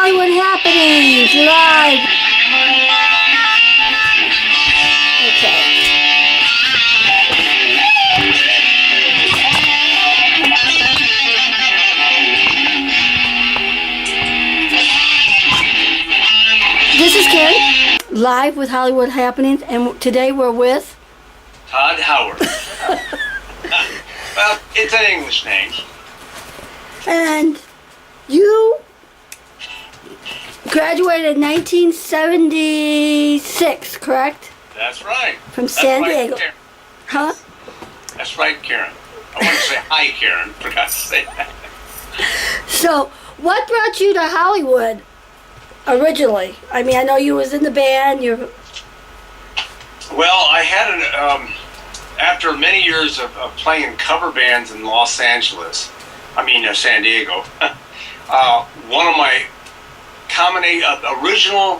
Hollywood happenings live. Okay. This is Carrie, live with Hollywood happenings, and today we're with TOD HOWARTH. Well, it's an English name. And you graduated in 1976, correct? That's right. From San Diego. Karen. Huh? That's right, Karen. I want to say hi, Karen. Forgot to say that. So, what brought you to Hollywood originally? I mean, I know you was in the band. Well, I had after many years of playing in cover bands in Los Angeles, San Diego, one of my original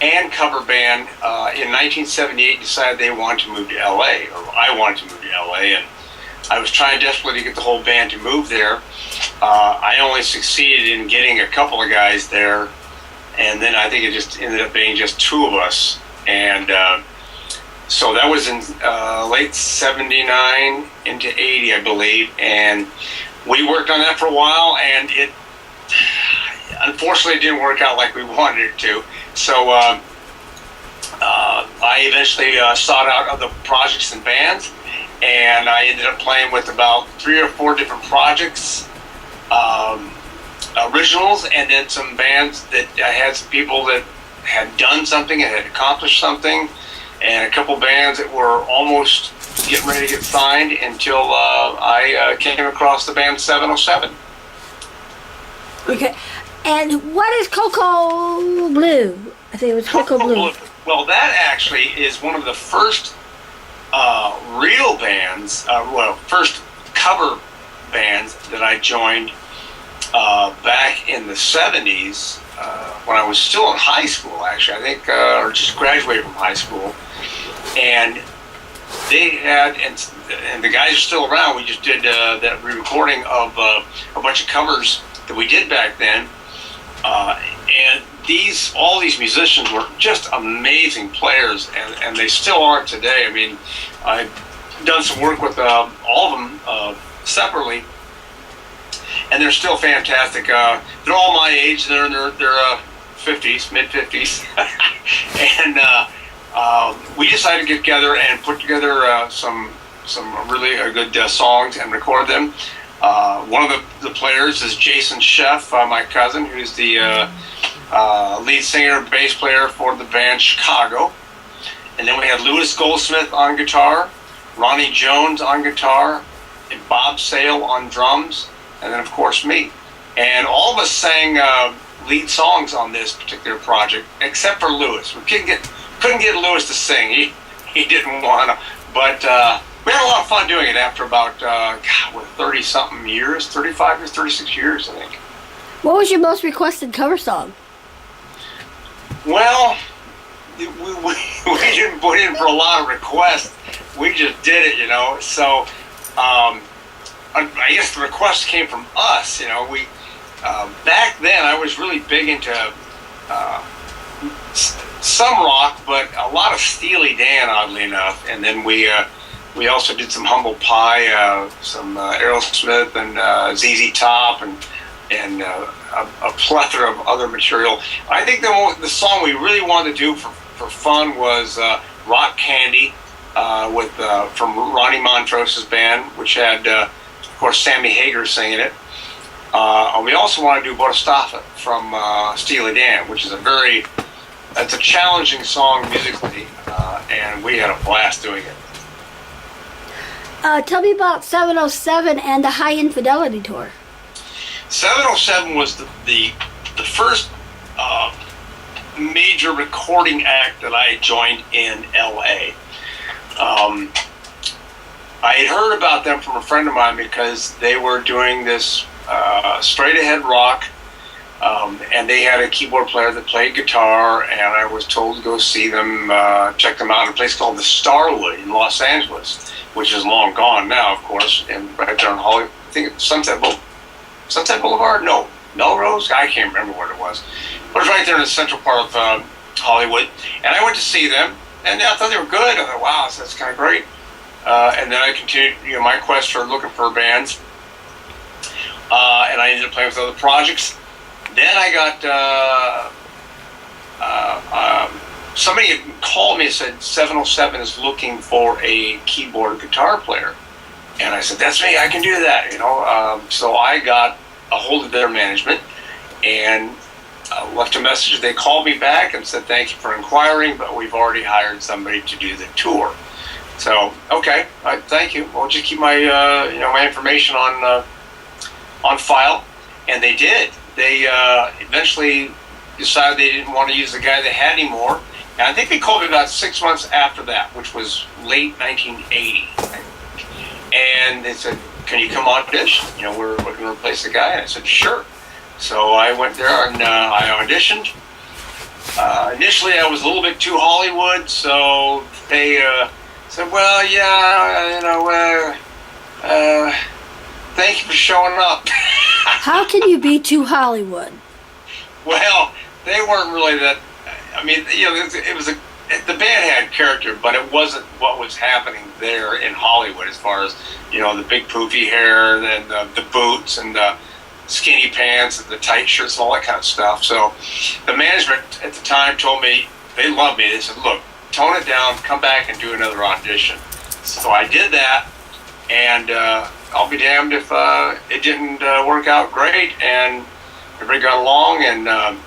and cover band in 1978 decided they wanted to move to LA, or I wanted to move to LA, and I was trying desperately to get the whole band to move there. I only succeeded in getting a couple of guys there, and then I think it just ended up being just two of us. And so that was in late 79 into 80, I believe, and we worked on that for a while, and it unfortunately didn't work out like we wanted it to. So I eventually sought out other projects and bands, and I ended up playing with about 3 or 4 different projects, originals, and then some bands that I had some people that had done something and had accomplished something, and a couple bands that were almost getting ready to get signed until I came across the band 707. Okay. And what is Cocoa Blue? I think it was Cocoa Blue. Well, that actually is one of the first real bands, first cover bands that I joined back in the 70s when I was still in high school, actually, I think, or just graduated from high school. And they had, and the guys are still around. We just did that re-recording of a bunch of covers that we did back then. And all these musicians were just amazing players, and they still are today. I mean, I've done some work with all of them separately, and they're still fantastic. They're all my age. They're in their 50s, mid-50s, and we decided to get together and put together some really good songs and record them. One of the players is Jason Sheff, my cousin, who's the lead singer and bass player for the band Chicago. And then we had Louis Goldsmith on guitar, Ronnie Jones on guitar, and Bob Sale on drums, and then of course me. And all of us sang lead songs on this particular project, except for Louis. We couldn't get Louis to sing. He didn't want to, but we had a lot of fun doing it after about 30-something years, 35 or 36 years, I think. What was your most requested cover song? Well, we didn't put in for a lot of requests. We just did it, So I guess the request came from us. We back then I was really big into some rock, but a lot of Steely Dan, oddly enough. And then we also did some Humble Pie, some Aerosmith and ZZ Top, and a plethora of other material. I think the song we really wanted to do for fun was Rock Candy from Ronnie Montrose's band, which had, of course, Sammy Hagar singing it. And we also want to do Bodhisattva from Steely Dan, which is it's a challenging song musically, and we had a blast doing it. Tell me about 707 and the High Infidelity Tour. 707 was the first major recording act that I joined in LA. I had heard about them from a friend of mine because they were doing this straight ahead rock, and they had a keyboard player that played guitar, and I was told to go see them, check them out in a place called the Starwood in Los Angeles, which is long gone now, of course, and right there on Hollywood, I think it's Sunset Boulevard? No, Melrose. I can't remember what it was. But it was right there in the central part of Hollywood. And I went to see them, and I thought they were good. I thought, wow, that's kind of great. And then I continued, my quest for looking for bands. And I ended up playing with other projects. Then I got somebody called me and said 707 is looking for a keyboard guitar player, and I said, that's me, I can do that. So I got a hold of their management and left a message. They called me back and said, thank you for inquiring, but we've already hired somebody to do the tour. So okay, thank you. We'll just keep my my information on file. And they did. They eventually decided they didn't want to use the guy they had anymore. And I think they called me about 6 months after that, which was late 1980. And they said, can you come audition? We're looking to replace the guy. And I said, sure. So I went there and I auditioned. Initially, I was a little bit too Hollywood, so they said, well, yeah, thank you for showing up. How can you be too Hollywood? Well, they weren't really that. I mean, it was the band had character, but it wasn't what was happening there in Hollywood as far as the big poofy hair and the boots and the skinny pants and the tight shirts and all that kind of stuff. So the management at the time told me they loved me. They said, look, tone it down, come back and do another audition. So I did that, and I'll be damned if it didn't work out great, and everybody got along, and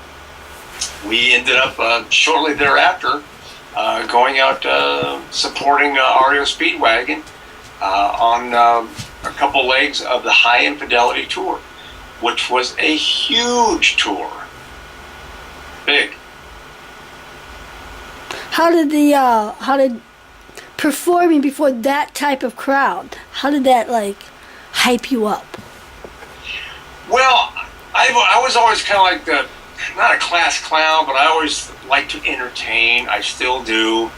we ended up shortly thereafter going out supporting REO Speedwagon on a couple legs of the High Infidelity tour, which was a huge tour. Big. How did performing before that type of crowd, how did that hype you up? Well, I was always kind of like not a class clown, but I always like to entertain. I still do.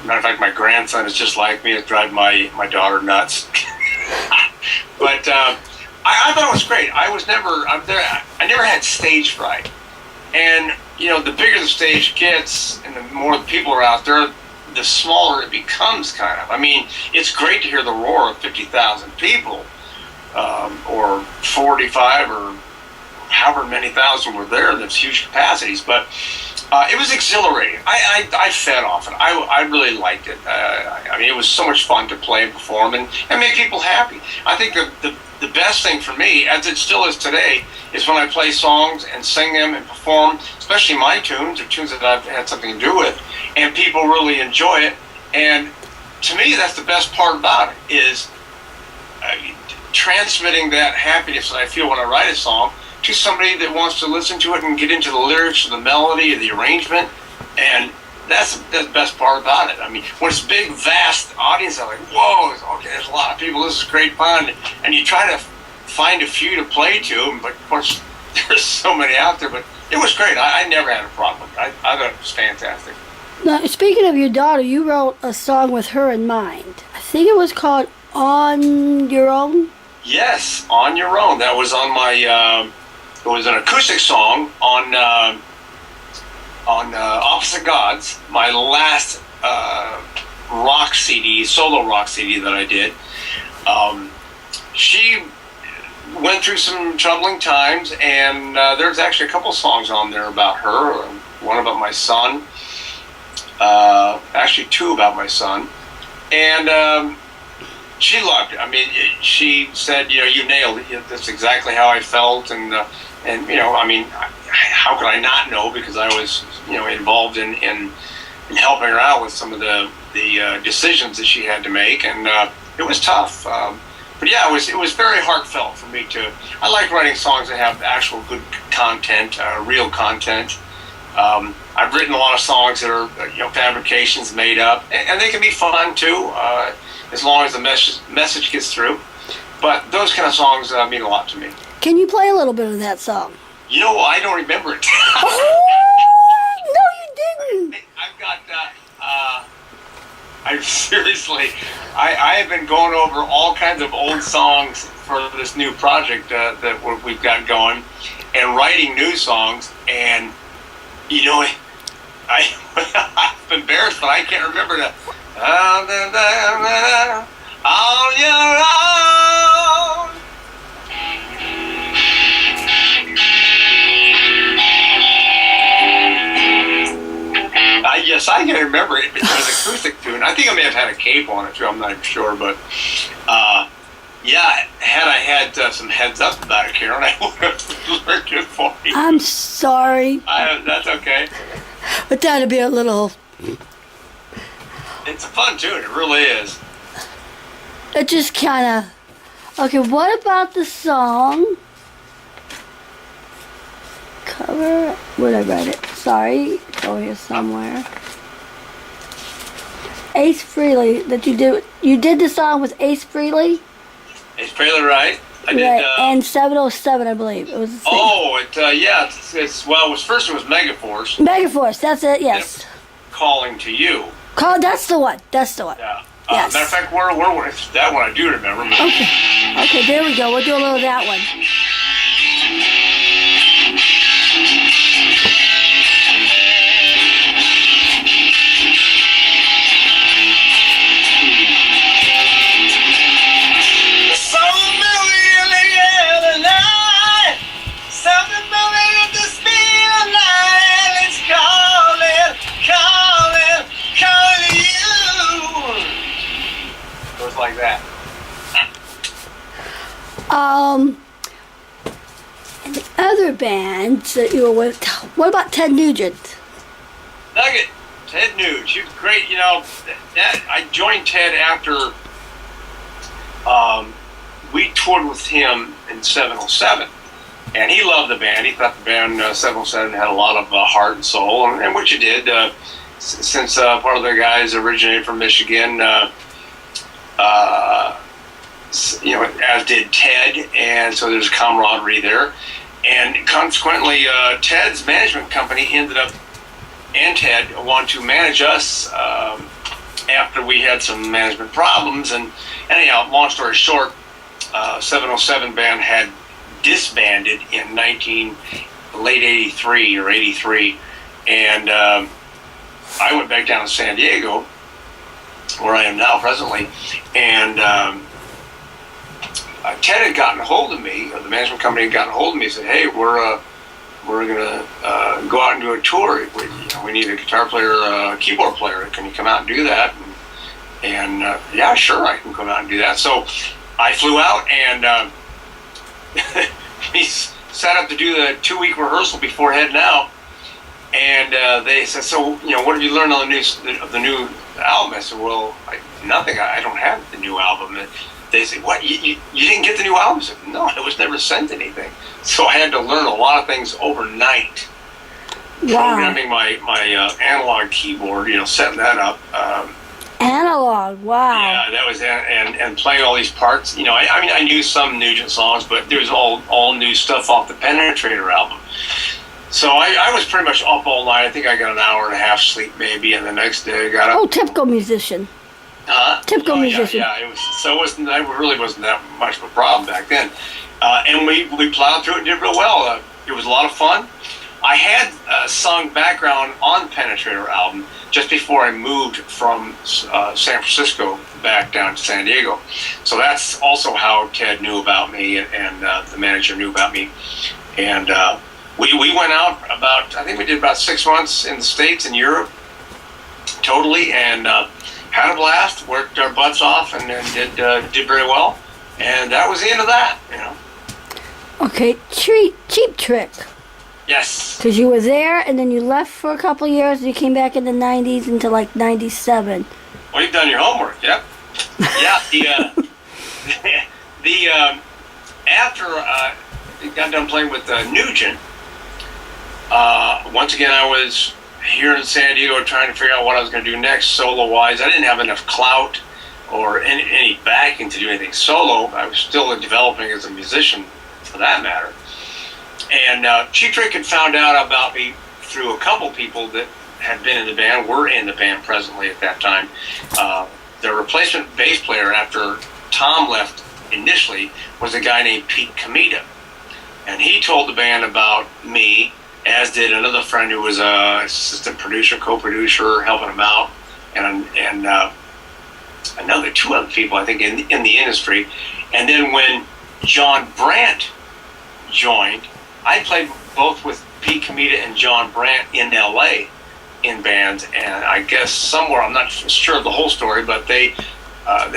Matter of fact, my grandson is just like me. It drives my daughter nuts. But I thought it was great. I never had stage fright. And the bigger the stage gets, and the more people are out there, the smaller it becomes, kind of. I mean, it's great to hear the roar of 50,000 people, or 45, or however many thousand were there. There's huge capacities, but it was exhilarating. I fed off it. I really liked it. I mean, it was so much fun to play and perform and make people happy. I think the best thing for me, as it still is today, is when I play songs and sing them and perform, especially my tunes or tunes that I've had something to do with, and people really enjoy it. And to me, that's the best part about it, is transmitting that happiness that I feel when I write a song to somebody that wants to listen to it and get into the lyrics, or the melody, or the arrangement. And that's the best part about it. I mean, when it's a big, vast audience, I'm like, whoa, okay, there's a lot of people, this is great fun. And you try to find a few to play to, but of course, there's so many out there. But it was great. I never had a problem with it. I thought it was fantastic. Now, speaking of your daughter, you wrote a song with her in mind. I think it was called On Your Own? Yes, On Your Own. That was on my... it was an acoustic song on Opposite Gods, my last rock CD, solo rock CD that I did. She went through some troubling times, and there's actually a couple songs on there about her. One about my son, actually two about my son, and she loved it. I mean, she said, you nailed it. That's exactly how I felt, and I mean, how could I not know? Because I was, involved in helping her out with some of the decisions that she had to make, and it was tough. But yeah, it was very heartfelt for me to. I like writing songs that have actual good content, real content. I've written a lot of songs that are fabrications made up, and they can be fun too, as long as the message gets through. But those kind of songs mean a lot to me. Can you play a little bit of that song? I don't remember it. Oh, no, you didn't. I've got, I have been going over all kinds of old songs for this new project that we've got going. and writing new songs. And you know, I'm embarrassed, but I can't remember the on your own. Yes, I can remember it. It was an acoustic tune. I think I may have had a cape on it too. I'm not even sure, but yeah, had I had some heads up about it, Karen, I would have learned it for you. I'm sorry. That's okay. But that'd be a little... It's a fun tune. It really is. It just kind of... Okay, what about the song? Cover... Where'd I write it? Sorry. It's over here somewhere. Ace Frehley, that you did the song with Ace Frehley? Ace Frehley, right? I did. Right, and 707, I believe. It was the same. Oh, yeah. Well, it was Megaforce. Megaforce, that's it, yes. Calling to You. That's the one. That's the one. Yeah. Yes. Matter of fact, it's that one I do remember. Okay. Okay, there we go. We'll do a little of that one. Like that. And the other bands that you were with, what about Ted Nugent? Nugget, Ted Nugent, he was great. You know, I joined Ted after we toured with him in 707, and he loved the band. He thought the band 707 had a lot of heart and soul, and which it did. Since part of the guys originated from Michigan. You know, as did Ted, and so there's camaraderie there. And consequently, Ted's management company ended up, and Ted wanted to manage us after we had some management problems. And anyhow, long story short, 707 band had disbanded in late 83 or 83. And I went back down to San Diego, where I am now presently, and Ted had gotten a hold of me, or the management company had gotten a hold of me and said, hey, we're gonna go out and do a tour. We need a guitar player, a keyboard player. Can you come out and do that? And yeah, sure, I can come out and do that. So I flew out, and we set up to do the 2-week rehearsal before heading out. And they said, so, you know, what have you learned on the new album? I said, well, nothing. I don't have the new album. And they said, what? You didn't get the new album? I said, no, I was never sent anything. So I had to learn a lot of things overnight. Wow. Programming my analog keyboard, you know, setting that up. Analog, wow. Yeah, that was and playing all these parts. You know, I mean, I knew some Nugent songs, but there was all new stuff off the Penetrator album. So I was pretty much up all night. I think I got an hour and a half sleep maybe, and the next day I got up. Oh, typical musician. Typical musician. Yeah, it was. So it really wasn't that much of a problem back then. And we plowed through it and did real well. It was a lot of fun. I had sung background on the Penetrator album just before I moved from San Francisco back down to San Diego. So that's also how Ted knew about me, and the manager knew about me. And we went out I think we did about 6 months in the States and Europe, totally, and had a blast, worked our butts off, and did very well. And that was the end of that, you know. Okay, Cheap Trick. Yes. Because you were there, and then you left for a couple of years, and you came back in the 90s into like 97. Well, you've done your homework, yep. Yeah, after I got done playing with Nugent, once again I was here in San Diego trying to figure out what I was going to do next solo-wise. I didn't have enough clout or any backing to do anything solo. I was still developing as a musician, for that matter. And Cheap Trick had found out about me through a couple people that had been in the band, were in the band presently at that time. The replacement bass player after Tom left initially was a guy named Pete Comita. and he told the band about me, as did another friend who was a assistant producer, co-producer, helping him out, and another 2 other people, I think, in the industry. And then when John Brandt joined, I played both with Pete Comita and John Brandt in L.A. in bands, and I guess somewhere, I'm not sure of the whole story, but they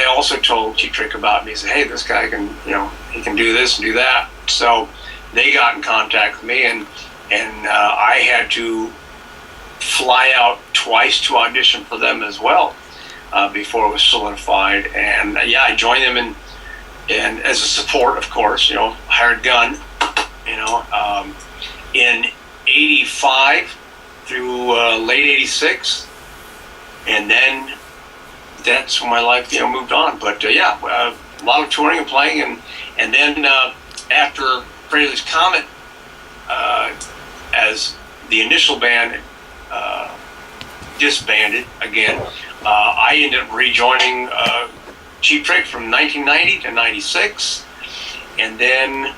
also told Cheap Trick about me. He said, hey, this guy can, he can do this and do that. So they got in contact with me, and I had to fly out twice to audition for them as well before it was solidified. And I joined them and as a support, of course, hired gun, in 85 through late 86, and then that's when my life moved on. But a lot of touring and playing, and then after Fraley's Comet, as the initial band disbanded again, I ended up rejoining Cheap Trick from 1990 to 96, and then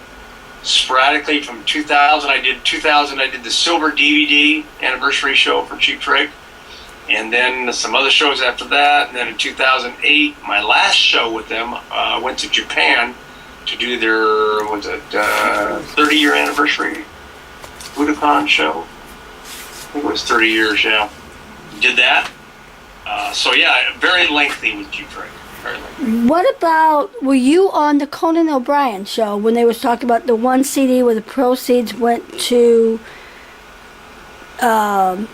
sporadically from 2000 I did the Silver DVD anniversary show for Cheap Trick, and then some other shows after that. And then in 2008, my last show with them, went to Japan to do their 30-year anniversary Budokan show. I think it was 30 years. Did that. Very lengthy with Cheap Trick. Very lengthy. What about, were you on the Conan O'Brien show when they was talking about the one CD where the proceeds went to about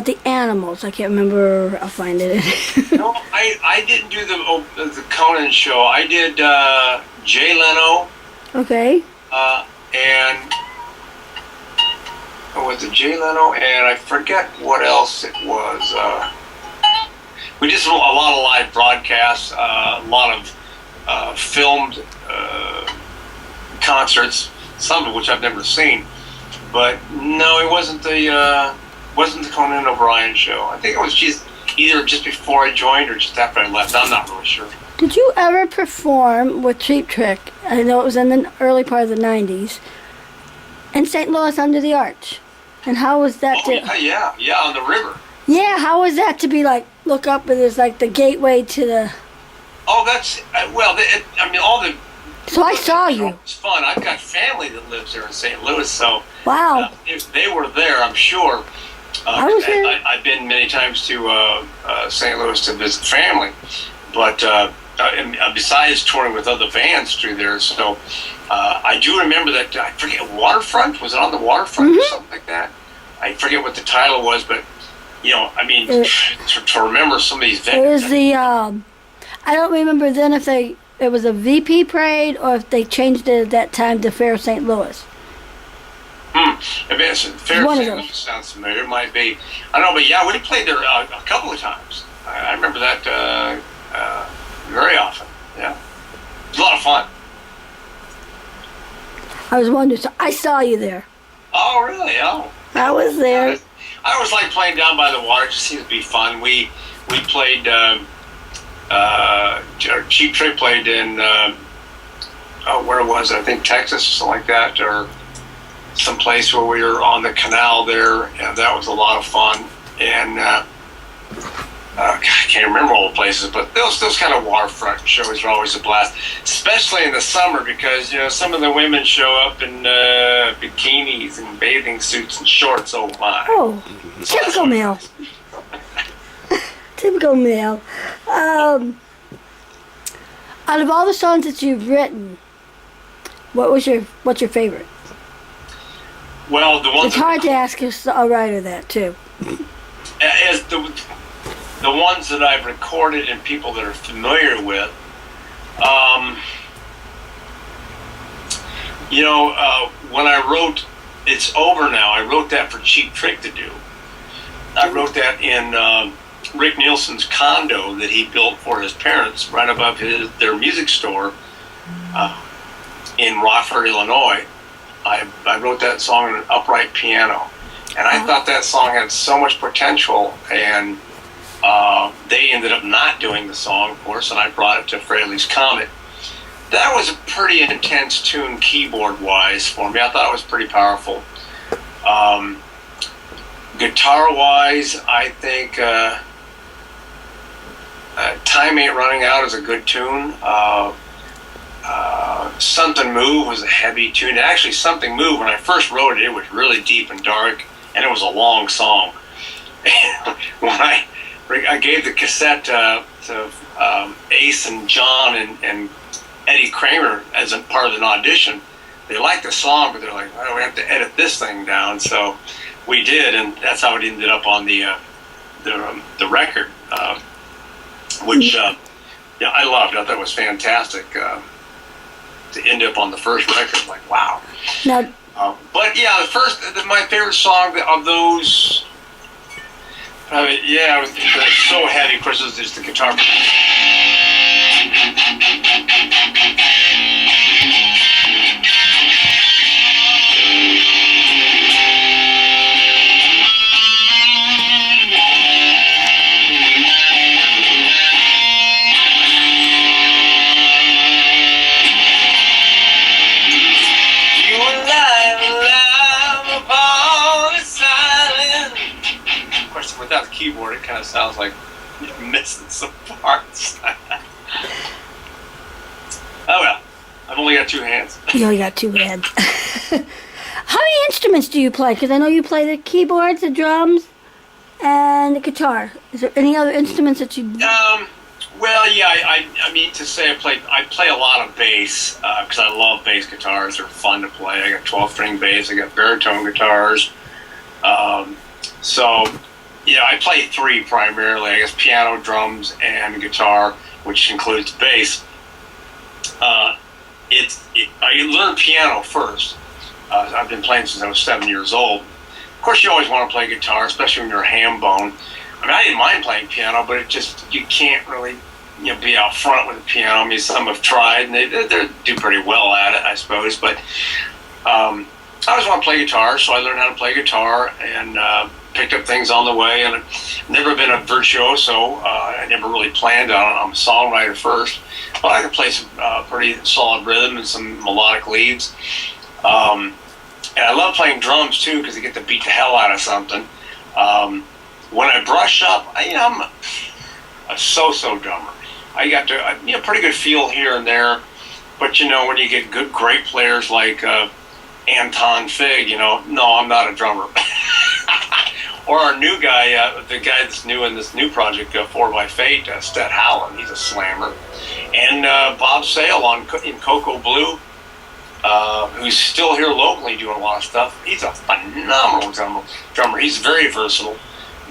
the animals? I can't remember. I'll find it. No, I didn't do the Conan show. I did Jay Leno. Okay. And was it Jay Leno? And I forget what else it was. We did a lot of live broadcasts, a lot of filmed concerts, some of which I've never seen. But no, it wasn't the Conan O'Brien show. I think it was just either just before I joined or just after I left. I'm not really sure. Did you ever perform with Cheap Trick? I know it was in the early part of the 90s. In St. Louis under the Arch. And how was that? Yeah, on the river. Yeah, how was that to be like, look up and there's like the gateway to the... Oh, that's, all the... So I saw you. It's fun. I've got family that lives there in St. Louis, so... Wow. If they were there, I'm sure. I was there. I've been many times to St. Louis to visit family, but besides touring with other bands through there, so I do remember that, I forget, Waterfront? Was it on the Waterfront or something like that? I forget what the title was, but... to remember some of these venues. It was the, I don't remember then if it was a VP parade or if they changed it at that time to Fair St. Louis. Fair St. Louis sounds familiar. It might be. I don't know, but we played there a couple of times. I remember that very often. Yeah. It was a lot of fun. I was wondering, so I saw you there. Oh, really? Oh. I was there. I always like playing down by the water. It just seems to be fun. We played, Cheap Trick played in, where was it? I think Texas or something like that, or some place where we were on the canal there, and that was a lot of fun. And I can't remember all the places, but those kind of waterfront shows are always a blast, especially in the summer, because some of the women show up in bikinis and bathing suits and shorts. Oh my! Oh, typical male. Typical male. Out of all the songs that you've written, what's your favorite? Well, the ones. It's hard to ask a writer that too. As the ones that I've recorded and people that are familiar with, when I wrote It's Over Now, I wrote that for Cheap Trick to do. I wrote that in Rick Nielsen's condo that he built for his parents right above their music store in Rockford, Illinois. I wrote that song on an upright piano, and I thought that song had so much potential, and they ended up not doing the song, of course, and I brought it to Fraley's Comet. that was a pretty intense tune keyboard-wise for me. I thought it was pretty powerful. Guitar-wise, I think Time Ain't Running Out is a good tune. Something Move was a heavy tune. Actually, Something Move, when I first wrote it, it was really deep and dark, and it was a long song. When I gave the cassette to Ace and John and Eddie Kramer as a part of an audition, they liked the song, but they're like, "Oh, we have to edit this thing down." So we did, and that's how it ended up on the record, which I loved. I thought it was fantastic to end up on the first record. Like, wow. Now, but yeah, my favorite song of those. It's so heavy. Of course, it's just the guitar. Without the keyboard, it kind of sounds like you're missing some parts. Oh well, I've only got two hands. You only got two hands. How many instruments do you play? Because I know you play the keyboards, the drums, and the guitar. Is there any other instruments that you? Well, yeah, I mean to say I play a lot of bass because I love bass guitars. They're fun to play. I got 12-string bass. I got baritone guitars. So. Yeah, I play three primarily. I guess piano, drums, and guitar, which includes bass. I learned piano first. I've been playing since I was 7 years old. Of course, you always want to play guitar, especially when you're a ham bone. I mean, I didn't mind playing piano, but you can't really be out front with the piano. I mean, some have tried, and they do pretty well at it, I suppose. But I always want to play guitar, so I learned how to play guitar and picked up things on the way. And I've never been a virtuoso. I never really planned on it. I'm a songwriter first, but I can play some pretty solid rhythm and some melodic leads. And I love playing drums too because you get to beat the hell out of something. When I brush up, I'm a so-so drummer. I got to pretty good feel here and there, but when you get great players like Anton Fig, no, I'm not a drummer. Or our new guy, the guy that's new in this new project, 4x Fate, Stet Howland, he's a slammer. And Bob Sale in Cocoa Blue, who's still here locally doing a lot of stuff. He's a phenomenal drummer. He's very versatile.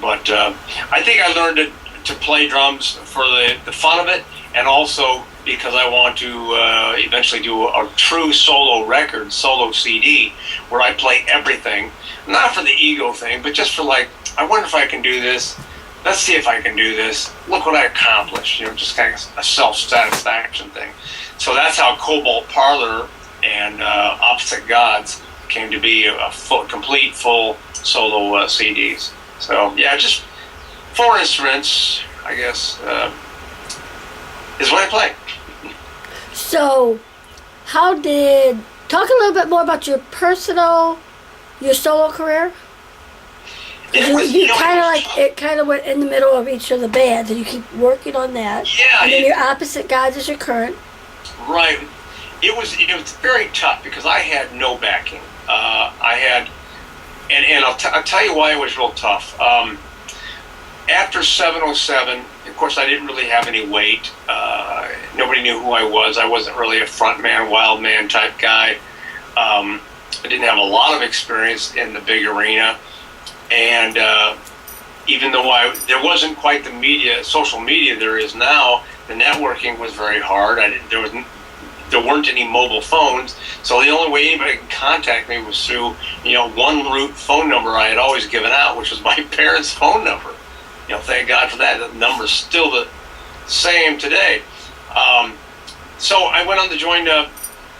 But I think I learned to play drums for the fun of it, and also because I want to eventually do a true solo record, solo CD, where I play everything. Not for the ego thing, but just for I wonder if I can do this. Let's see if I can do this. Look what I accomplished. Just kind of a self-satisfaction thing. So that's how Cobalt Parlor and Opposite Gods came to be complete full solo CDs. So yeah, just 4 instruments, I guess, is what I play. So, talk a little bit more about your solo career? It kind of went in the middle of each of the bands, and you keep working on that. Yeah. And then your Opposite Gods is your current. Right. It was very tough because I had no backing. And I'll tell you why it was real tough. After 707, of course, I didn't really have any weight. Nobody knew who I was. I wasn't really a front man, wild man type guy. I didn't have a lot of experience in the big arena. And even though there wasn't quite the social media there is now, the networking was very hard. There weren't any mobile phones, so the only way anybody could contact me was through, one root phone number I had always given out, which was my parents' phone number. Thank God for that. The number's still the same today. So I went on to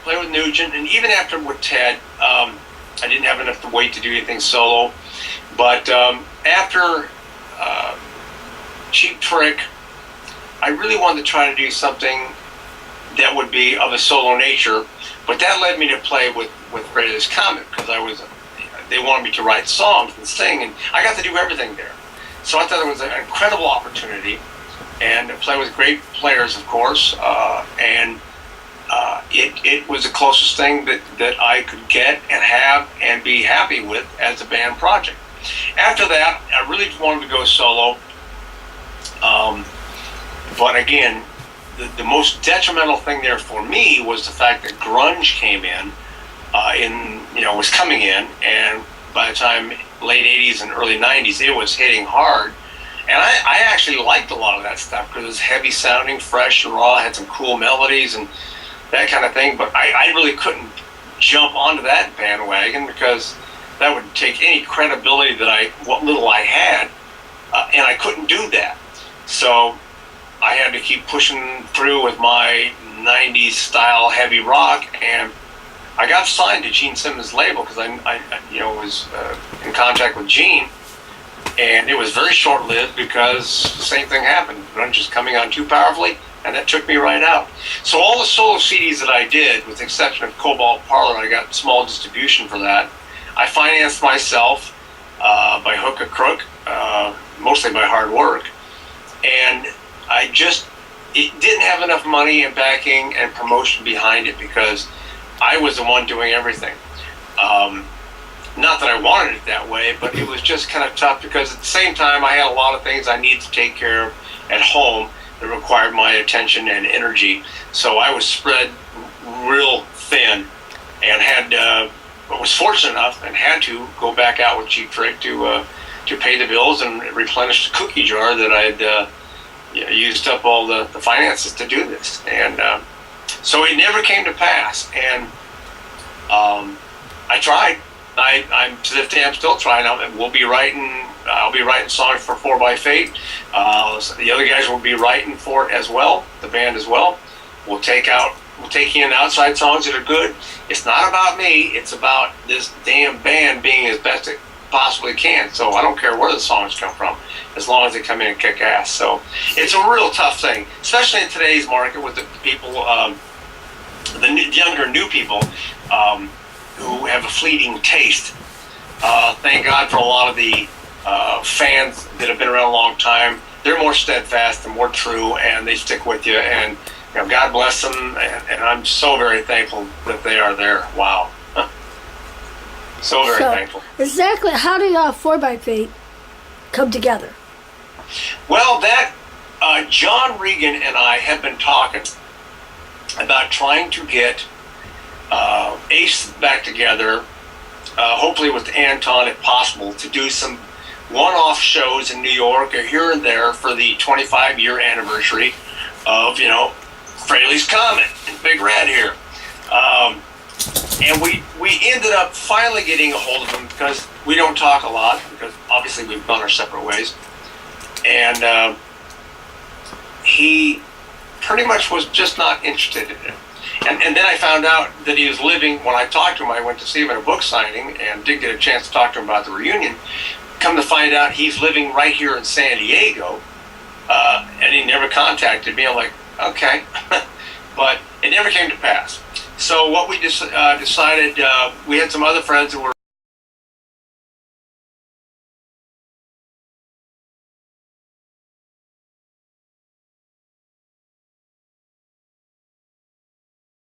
play with Nugent, and even after with Ted, I didn't have enough weight to do anything solo. But after Cheap Trick, I really wanted to try to do something that would be of a solo nature. But that led me to play with Frehley's Comet, because they wanted me to write songs and sing, and I got to do everything there. So I thought it was an incredible opportunity, and to play with great players, of course, and it was the closest thing that I could get and have and be happy with as a band project. After that, I really wanted to go solo, but again, the most detrimental thing there for me was the fact that grunge came was coming in, and by the time late 80s and early 90s, it was hitting hard. And I actually liked a lot of that stuff because it was heavy sounding, fresh and raw, had some cool melodies and that kind of thing. But I really couldn't jump onto that bandwagon, because that would take any credibility what little I had, and I couldn't do that. So I had to keep pushing through with my 90s style heavy rock, and I got signed to Gene Simmons' label because I was in contact with Gene, and it was very short-lived because the same thing happened. Grunge was coming on too powerfully, and that took me right out. So all the solo CDs that I did, with the exception of Cobalt Parlor, I got small distribution for that. I financed myself by hook or crook, mostly by hard work, and it didn't have enough money and backing and promotion behind it, because I was the one doing everything. Not that I wanted it that way, but it was just kind of tough, because at the same time I had a lot of things I needed to take care of at home that required my attention and energy. So I was spread real thin, and was fortunate enough and had to go back out with Cheap Trick to pay the bills and replenish the cookie jar that I'd used up all the finances to do this. And so it never came to pass. And I tried. To this day, I'm still trying. I'll be writing songs for 4 by Fate. The other guys will be writing for it as well, the band as well. We'll take in outside songs that are good. It's not about me. It's about this damn band being as best it possibly can. So I don't care where the songs come from, as long as they come in and kick ass. So it's a real tough thing, especially in today's market with the people, the younger new people, who have a fleeting taste. Thank God for a lot of the fans that have been around a long time. They're more steadfast and more true, and they stick with you. And God bless them. And I'm so very thankful that they are there. Wow, so very thankful. Exactly. How did 4 by Fate come together? Well, John Regan and I have been talking about trying to get Ace back together, hopefully with Anton if possible, to do some one-off shows in New York or here and there for the 25-year anniversary of, Frehley's Comet and Big Red here. And we ended up finally getting a hold of him, because we don't talk a lot, because obviously we've gone our separate ways. And he pretty much was just not interested in it. And then I found out that he was living, when I talked to him, I went to see him at a book signing and did get a chance to talk to him about the reunion. Come to find out, he's living right here in San Diego, and he never contacted me. I'm like, okay. But it never came to pass. So what we decided, we had some other friends that were